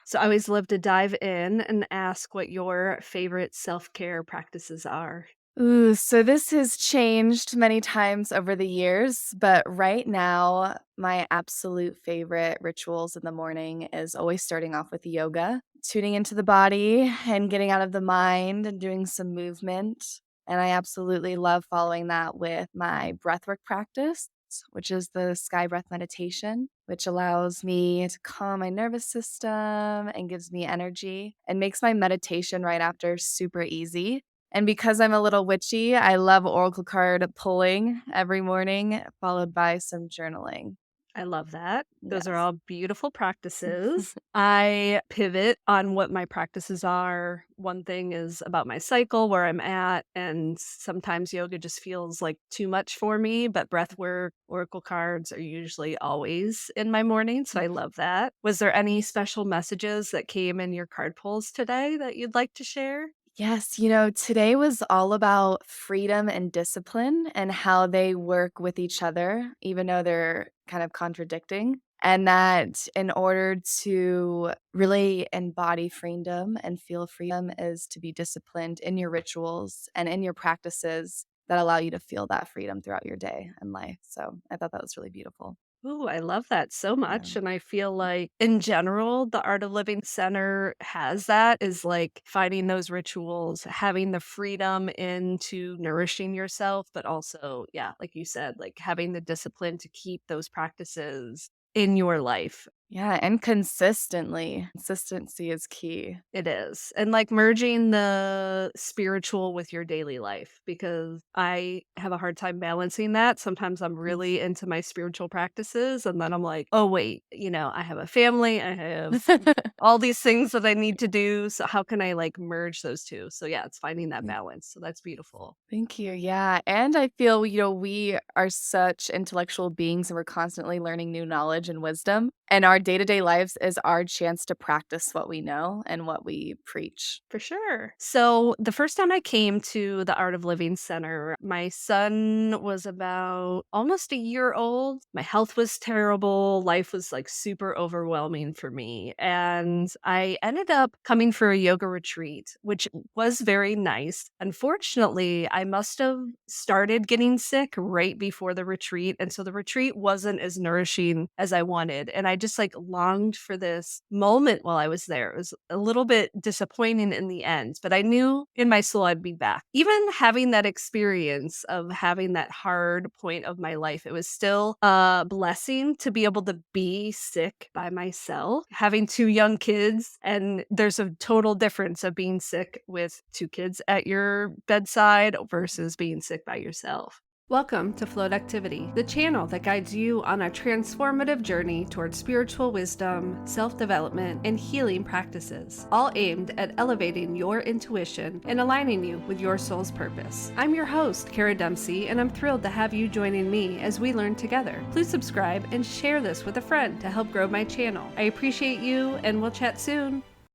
So I always love to dive in and ask what your favorite self-care practices are. Ooh, so this has changed many times over the years, but right now, my absolute favorite rituals in the morning is always starting off with yoga, tuning into the body and getting out of the mind and doing some movement. And I absolutely love following that with my breathwork practice, which is the sky breath meditation, which allows me to calm my nervous system and gives me energy and makes my meditation right after super easy. And because I'm a little witchy, I love oracle card pulling every morning, followed by some journaling. I love that. Those are Yes. all beautiful practices. I pivot on what my practices are. One thing is about my cycle, where I'm at, and sometimes yoga just feels like too much for me, but breath work, oracle cards are usually always in my morning. So I love that. Was there any special messages that came in your card pulls today that you'd like to share? Yes, today was all about freedom and discipline and how they work with each other, even though they're kind of contradicting. And that in order to really embody freedom and feel freedom is to be disciplined in your rituals and in your practices that allow you to feel that freedom throughout your day and life. So I thought that was really beautiful. Ooh, I love that so Yeah. much, and I feel like, in general, the Art of Living Center has that, is, like, finding those rituals, having the freedom into nourishing yourself, but also, yeah, like you said, like, having the discipline to keep those practices in your life. Yeah, and consistently. Consistency is key. It is. And, like, merging the spiritual with your daily life because I have a hard time balancing that. Sometimes I'm really into my spiritual practices, and then I'm like, "Oh, wait, I have a family, I have all these things that I need to do, so how can I, like, merge those 2?" So, yeah, it's finding that balance, so that's beautiful. Thank you. Yeah. And I feel, we are such intellectual beings and we're constantly learning new knowledge and wisdom. And our day to day lives is our chance to practice what we know and what we preach. For sure. So the first time I came to the Art of Living Center, my son was about almost a year old. My health was terrible. Life was like super overwhelming for me. And I ended up coming for a yoga retreat, which was very nice. Unfortunately, I must have started getting sick right before the retreat. And so the retreat wasn't as nourishing as I wanted. And I just like longed for this moment while I was there. It was a little bit disappointing in the end, but I knew in my soul I'd be back. Even having that experience of having that hard point of my life, it was still a blessing to be able to be sick by myself, having 2 young kids, and there's a total difference of being sick with 2 kids at your bedside versus being sick by yourself. Welcome to Float Activity, the channel that guides you on a transformative journey towards spiritual wisdom, self development, and healing practices, all aimed at elevating your intuition and aligning you with your soul's purpose. I'm your host, Kara Dempsey, and I'm thrilled to have you joining me as we learn together. Please subscribe and share this with a friend to help grow my channel. I appreciate you, and we'll chat soon.